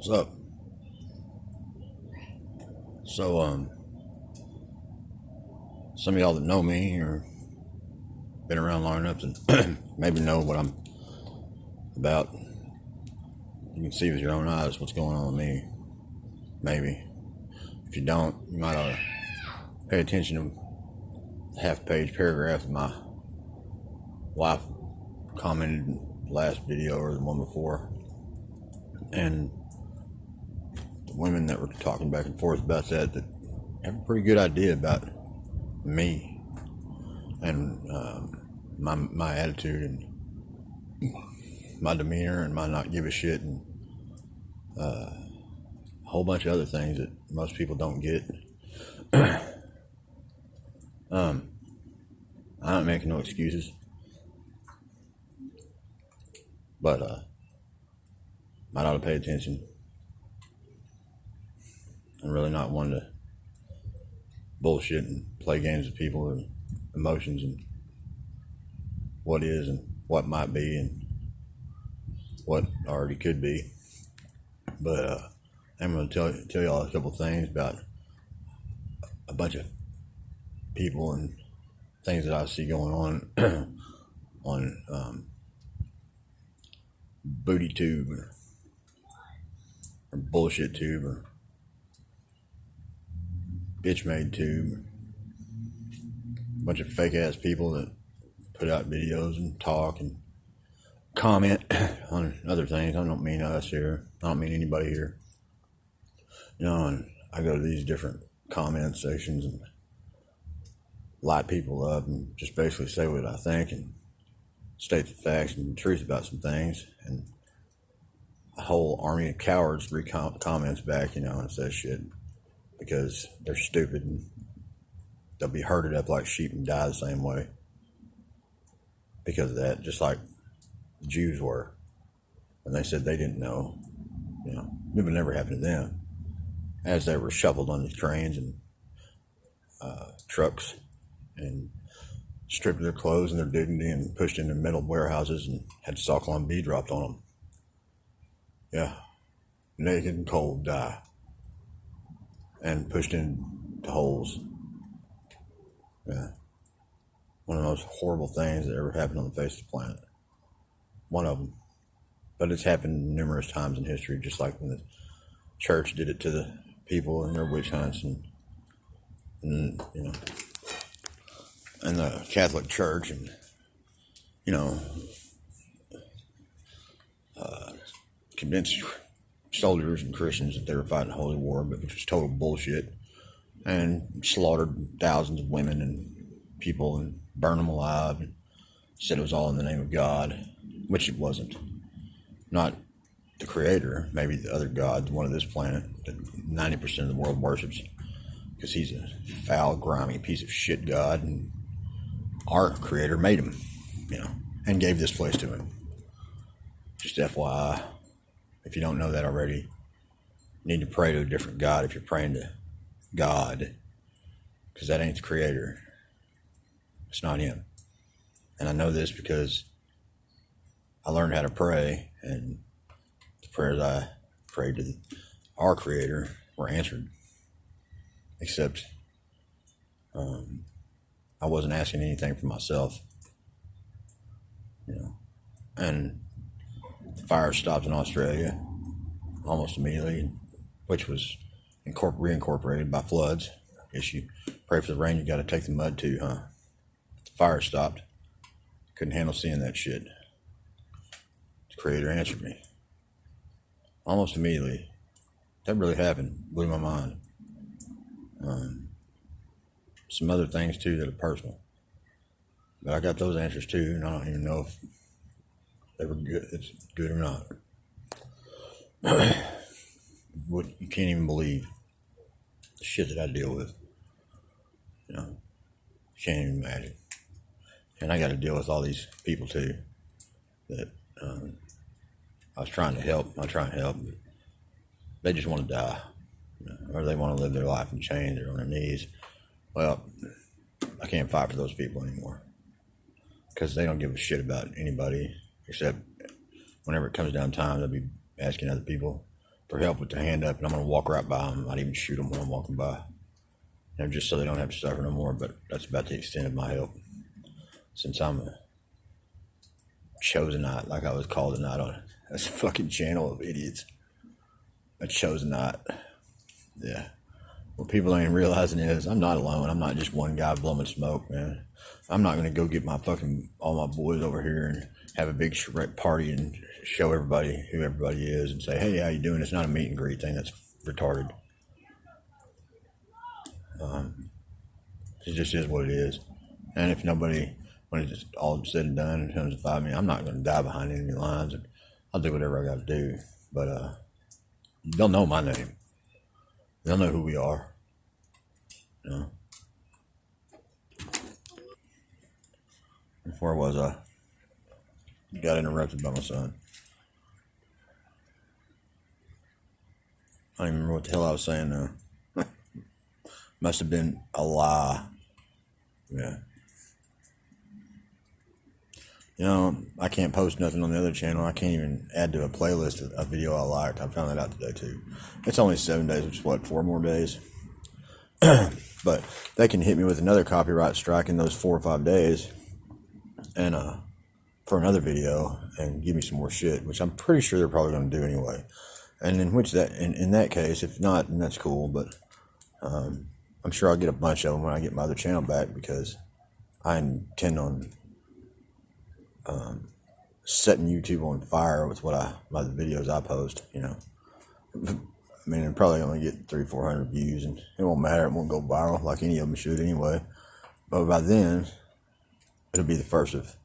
What's up? So, some of y'all that know me or been around long enough to maybe know what I'm about. You can see with your own eyes what's going on with me. Maybe. If you don't, you might ought to pay attention to the half-page paragraph that my wife commented in the last video or the one before. And the women that were talking back and forth about that have a pretty good idea about me and my attitude and my demeanor and my not give a shit and a whole bunch of other things that most people don't get. I'm not making no excuses, but might ought to pay attention and really not want to bullshit and play games with people and emotions and what is and what might be and what already could be. But I'm going to tell y'all a couple things about a bunch of people and things that I see going on on Booty Tube or Bullshit Tube or Bitch Made Tube. A bunch of fake ass people that put out videos and talk and comment on other things. I don't mean us here. I don't mean anybody here. You know, and I go to these different comment sections and light people up and just basically say what I think and state the facts and the truth about some things. And a whole army of cowards comments back, you know, and says shit because they're stupid and they'll be herded up like sheep and die the same way because of that, just like the Jews were when they said they didn't know. You know, it would never happen to them as they were shuffled on the trains and trucks and stripped of their clothes and their dignity and pushed into metal warehouses and had Cyclone B dropped on them. Yeah, naked and cold, die, and pushed into holes. Yeah, one of the most horrible things that ever happened on the face of the planet. One of them, but it's happened numerous times in history, just like when the church did it to the people in their witch hunts and you know, and the Catholic Church and, you know, convinced soldiers and Christians that they were fighting a holy war, but which was total bullshit, and slaughtered thousands of women and people and burned them alive and said it was all in the name of God, which it wasn't. Not the creator, maybe the other god, one of this planet that 90% of the world worships, because he's a foul, grimy piece of shit god, and our creator made him, you know, and gave this place to him. Just FYI, if you don't know that already, you need to pray to a different god if you're praying to God, because that ain't the creator. It's not him. And I know this because I learned how to pray, and the prayers I prayed to our creator were answered, except I wasn't asking anything for myself, you know. And the fire stopped in Australia almost immediately, which was reincorporated by floods issue. Pray for the rain, you got to take the mud too, huh? The fire stopped. Couldn't handle seeing that shit. The creator answered me almost immediately. That really happened. Blew my mind. Some other things too that are personal, but I got those answers too, and I don't even know if they were good. It's good or not. What you can't even believe the shit that I deal with. You know, you can't even imagine. And I got to deal with all these people too that I was trying to help. I try and help. But they just want to die, you know, or they want to live their life in chains or on their knees. Well, I can't fight for those people anymore because they don't give a shit about anybody except whenever it comes down time, they'll be asking other people for help with their hand up, and I'm going to walk right by them. I might even shoot them when I'm walking by. Just so they don't have to suffer no more, but that's about the extent of my help. Since I'm a chosenite, like I was called tonight on a fucking channel of idiots. A chosenite. Yeah. What people ain't realizing is I'm not alone. I'm not just one guy blowing smoke, man. I'm not going to go get all my boys over here and have a big party and show everybody who everybody is and say, hey, how you doing? It's not a meet and greet thing. That's retarded. It just is what it is. And if nobody, when it's all said and done, comes to fight me, I'm not going to die behind enemy lines, and I'll do whatever I got to do. But they'll know my name. They'll know who we are. You know? Where was I? Got interrupted by my son. I don't even remember what the hell I was saying now. Must have been a lie. Yeah. You know, I can't post nothing on the other channel. I can't even add to a playlist a video I liked. I found that out today too. It's only 7 days, which is what, 4 more days? But they can hit me with another copyright strike in those 4 or 5 days, and for another video, and give me some more shit, which I'm pretty sure they're probably going to do anyway. And in that case, if not, then that's cool. But I'm sure I'll get a bunch of them when I get my other channel back, because I intend on setting YouTube on fire with by the videos I post. You know, I mean, it'll probably only get 300-400 views, and it won't matter. It won't go viral like any of them should anyway. But by then, it'll be the 1st of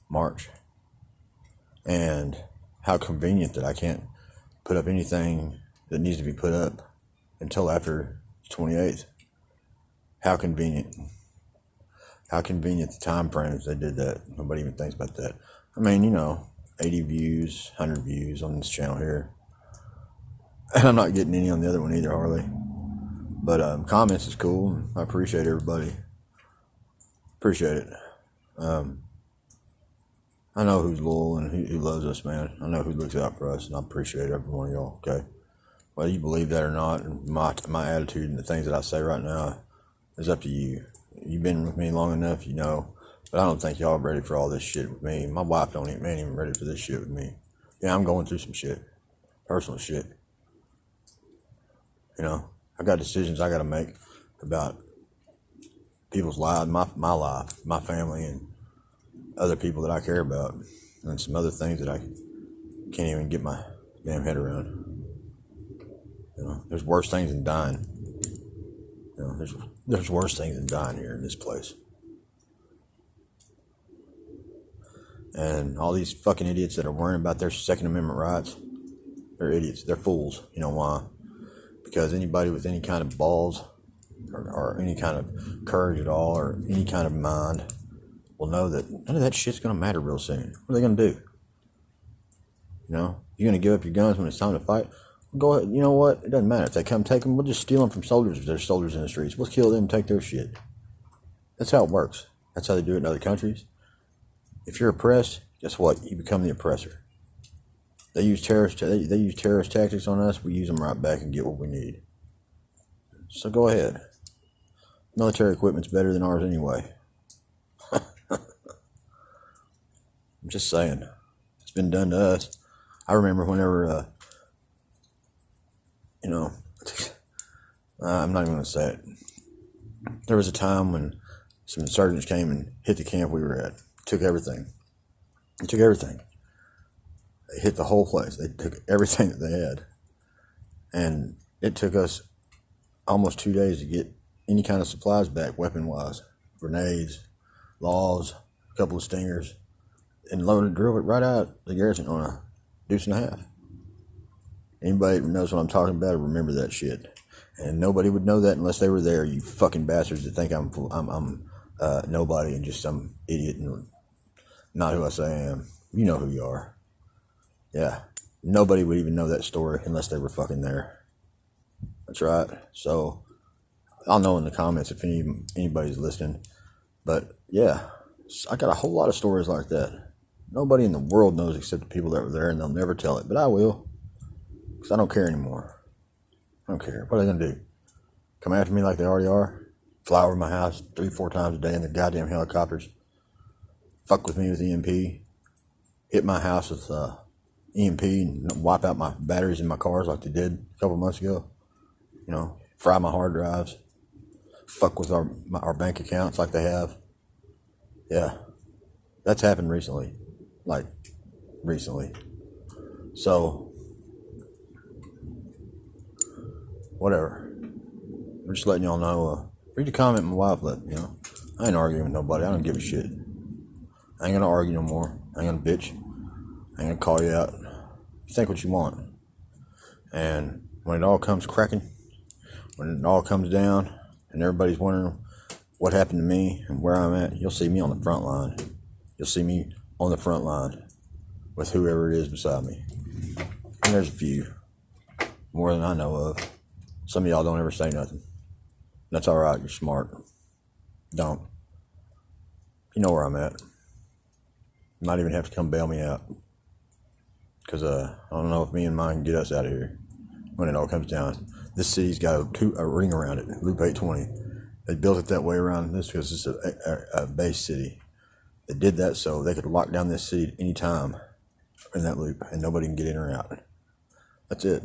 March. And how convenient that I can't put up anything that needs to be put up until after the 28th. How convenient. How convenient the time frames they did that. Nobody even thinks about that. I mean, you know, 80 views, 100 views on this channel here. And I'm not getting any on the other one either, hardly. But comments is cool. I appreciate everybody. Appreciate it. I know who's loyal and who loves us, man. I know who looks out for us, and I appreciate every one of y'all, okay? Whether you believe that or not, and my attitude and the things that I say right now is up to you. You've been with me long enough, you know. But I don't think y'all are ready for all this shit with me. My wife ain't even ready for this shit with me. Yeah, I'm going through some shit. Personal shit. You know, I got decisions I got to make about people's lives, my life, my family, and other people that I care about, and some other things that I can't even get my damn head around. You know, there's worse things than dying. You know, there's worse things than dying here in this place. And all these fucking idiots that are worrying about their Second Amendment rights, they're idiots. They're fools. You know why? Because anybody with any kind of balls or any kind of courage at all or any kind of mind will know that none of that shit's going to matter real soon. What are they going to do? You know? You're going to give up your guns when it's time to fight? Go ahead. You know what? It doesn't matter. If they come take them, we'll just steal them from soldiers if there's soldiers in the streets. We'll kill them and take their shit. That's how it works. That's how they do it in other countries. If you're oppressed, guess what? You become the oppressor. They use terrorist tactics on us. We use them right back and get what we need. So go ahead. Military equipment's better than ours anyway. I'm just saying. It's been done to us. I remember whenever, you know, I'm not even going to say it. There was a time when some insurgents came and hit the camp we were at. Took everything. They took everything. They hit the whole place. They took everything that they had. And it took us almost 2 days to get any kind of supplies back, weapon-wise. Grenades, laws, a couple of stingers, and drove it right out the garrison on a deuce and a half. Anybody who knows what I'm talking about, remember that shit. And nobody would know that unless they were there, you fucking bastards that think I'm nobody and just some idiot and not who I say I am. You know who you are. Yeah. Nobody would even know that story unless they were fucking there. That's right. So, I'll know in the comments if anybody's listening. But, yeah. I got a whole lot of stories like that. Nobody in the world knows except the people that were there, and they'll never tell it. But I will. Because I don't care anymore. I don't care. What are they going to do? Come after me like they already are? Fly over my house 3-4 times a day in the goddamn helicopters? Fuck with me with EMP? Hit my house with EMP and wipe out my batteries in my cars like they did a couple months ago? You know, fry my hard drives? Fuck with our bank accounts like they have? Yeah. That's happened recently. Like, recently. So, whatever. I'm just letting y'all know. Read the comment my wife left, you know. I ain't arguing with nobody. I don't give a shit. I ain't gonna argue no more. I ain't gonna bitch. I ain't gonna call you out. You think what you want. And when it all comes cracking, when it all comes down, and everybody's wondering what happened to me and where I'm at, you'll see me on the front line. You'll see me on the front line with whoever it is beside me. And there's a few. More than I know of. Some of y'all don't ever say nothing. That's alright, you're smart. Don't. You know where I'm at. You might even have to come bail me out. Because I don't know if me and mine can get us out of here when it all comes down. This city's got a ring around it, Loop 820. They built it that way around this because it's a base city. They did that so they could lock down this city at any time in that loop and nobody can get in or out. That's it.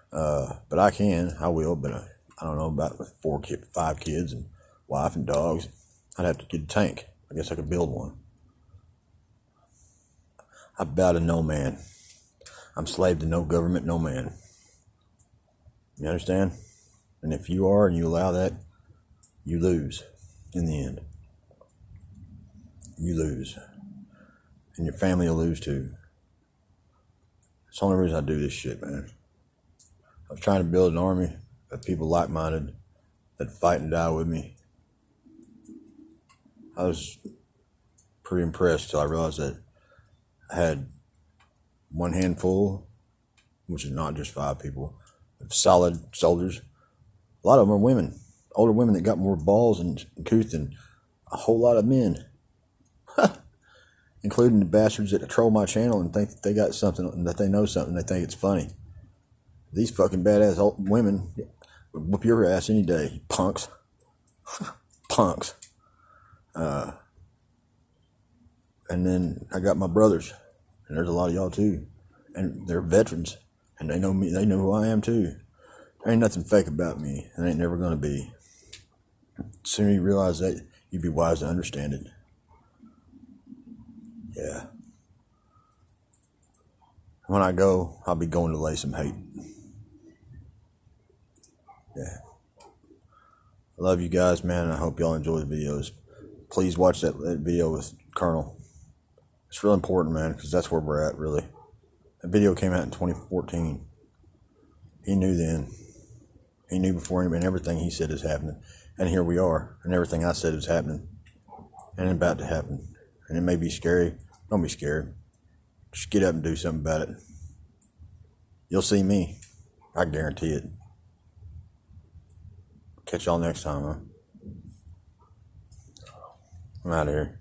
But I will, but I don't know about 5 kids and wife and dogs. I'd have to get a tank. I guess I could build one. I bow to no man. I'm slave to no government, no man. You understand? And if you are and you allow that, you lose in the end. You lose. And your family will lose too. It's the only reason I do this shit, man. I was trying to build an army of people like-minded that fight and die with me. I was pretty impressed till I realized that I had one handful, which is not just 5 people, of solid soldiers. A lot of them are women, older women that got more balls and tooth than a whole lot of men, including the bastards that troll my channel and think that they got something, and that they know something, they think it's funny. These fucking badass old women would whoop your ass any day, you punks. Punks. And then I got my brothers, and there's a lot of y'all too, and they're veterans, and they know me, they know who I am too. There ain't nothing fake about me, and ain't never gonna be. The sooner you realize that, you'd be wise to understand it. Yeah. When I go, I'll be going to lay some hate. Yeah. I love you guys, man, and I hope y'all enjoy the videos. Please watch that video with Colonel. It's real important, man, because that's where we're at, really. That video came out in 2014. He knew then. He knew before him, and everything he said is happening. And here we are, and everything I said is happening. And it's about to happen. And it may be scary. Don't be scared. Just get up and do something about it. You'll see me. I guarantee it. Catch y'all next time, huh? I'm out of here.